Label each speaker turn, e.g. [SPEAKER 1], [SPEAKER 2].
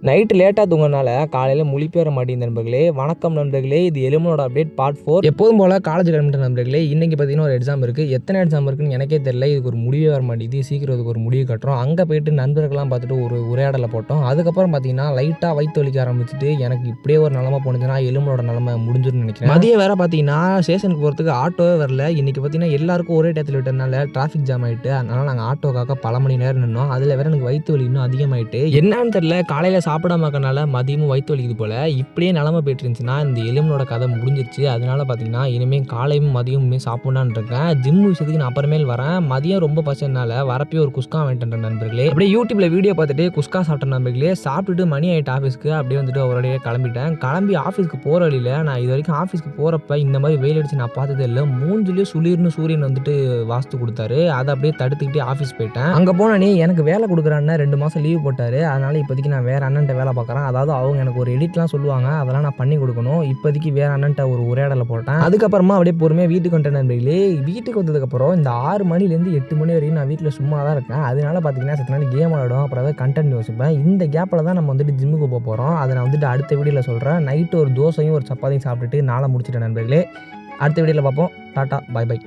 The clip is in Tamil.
[SPEAKER 1] நைட்டு லேட்டாக தூங்கினால காலையில் முழிப்பு வர மாட்டேங்குது நண்பர்களே. வணக்கம் நண்பர்களே, இது எலுமனோட அப்டேட் பார்ட் 4. எப்போதும் போல் காலேஜ் கிளம்பிட்ட நண்பர்களே. இன்றைக்கி பார்த்தீங்கன்னா ஒரு எக்ஸாம் இருக்குது. எத்தனை எக்ஸாம் இருக்குன்னு எனக்கே தெரியல. இதுக்கு ஒரு முடிவே வர மாட்டேங்குது. சீக்கிரம் இதுக்கு ஒரு முடிவு கட்டுறோம். அங்கே போயிட்டு நண்பர்கள்லாம் பார்த்துட்டு ஒரு உரையாடலை போட்டோம். அதுக்கப்புறம் பார்த்தீங்கன்னா லைட்டாக வயிற்று வலிக்க ஆரம்பிச்சுட்டு எனக்கு இப்படியே ஒரு நிலமை போனுச்சுன்னா எலுமனோட நிலமை முடிஞ்சுன்னு நினைக்கிறேன். மதியம் வேறு பார்த்தீங்கன்னா ஸ்டேஷனுக்கு போகிறதுக்கு ஆட்டோவே வரல. இன்றைக்கி பார்த்தீங்கன்னா எல்லாருக்கும் ஒரே டயத்தில் விட்டதுனால டிராஃபிக் ஜாம் ஆகிட்டு, அதனால் நாங்கள் ஆட்டோக்காக பல மணி நேரம் நின்னோம். அதில் வேறு எனக்கு வயிற்று வலி இன்னும் அதிகமாகிட்டு என்னன்னு தெரியல. காலையில் சாப்பிடாம இருக்கனால மதியமும் வயிற்று வலிக்குது போல். இப்படியே நிலமை போயிட்டு இருந்துச்சுன்னா இந்த எலும்பனோட கதை முடிஞ்சிருச்சு. அதனால பார்த்தீங்கன்னா இனிமேல் காலையும் மதியமுமே சாப்பிட்லான்னு இருக்கேன். ஜிம் விஷயத்துக்கு நான் அப்புறமேல் வரேன். மதியம் ரொம்ப பசனால வரப்பே ஒரு குஸ்கா வாங்கிட்டு நண்பர்களே. அப்படியே யூடியூப்ல வீடியோ பார்த்துட்டு குஸ்கா சாப்பிட்டேன் நண்பர்களே. சாப்பிட்டுட்டு மணி ஆகிட்டு ஆஃபீஸ்க்கு அப்படியே வந்துட்டு ஒரே கிளம்பிட்டேன். கிளம்பி ஆஃபீஸ்க்கு போகிற வழியில் நான் இது வரைக்கும் ஆஃபீஸ்க்கு போகிறப்ப இந்த மாதிரி வெயில் அடிச்சு நான் பார்த்ததே இல்லை. மூஞ்சிலேயே சுளிர்னு சூரியன் வந்துட்டு வாஸ்து கொடுத்தாரு. அதை அப்படியே தடுத்துக்கிட்டே ஆஃபீஸ் போயிட்டேன். அங்கே போனே எனக்கு வேலை கொடுக்குறான்னு 2 மாதம் லீவ் போட்டார். அதனால இப்போதைக்கு நான் வேறு அண்ணன்ட்ட வேலை பார்க்குறேன். அதாவது அவங்க எனக்கு ஒரு எடிட்லாம் சொல்லுவாங்க, அதெல்லாம் நான் பண்ணி கொடுக்கணும். இப்போதைக்கு வேறு அண்ணன்ட்ட ஒரு உரையாடலை போட்டேன். அதுக்கப்புறமா அப்படியே பொறுமையாக வீட்டுக்கு வந்துட்டேன் நண்பர்களே. வீட்டுக்கு வந்ததுக்கப்புறம் இந்த 6 மணிலேருந்து 8 மணி வரையும் நான் வீட்டில் சும்மா தான் இருக்கேன். அதனால பார்த்தீங்கன்னா சத்து நாள் கேம் விளாடும், அப்புறம் ஏதாவது கண்டென்ட் யோசிப்பேன். இந்த கேப்பில் தான் நம்ம வந்துட்டு ஜிம்முக்கு போக போகிறோம். அதை நான் வந்துட்டு அடுத்த வீடியோவில் சொல்கிறேன். நைட்டு ஒரு தோசையும் ஒரு சப்பாத்தியும் சாப்பிட்டுட்டு நாளை முடிச்சிட்டேன் நண்பர்களே. அடுத்த வீடியோவில் பார்ப்போம். டாட்டா, பை பை.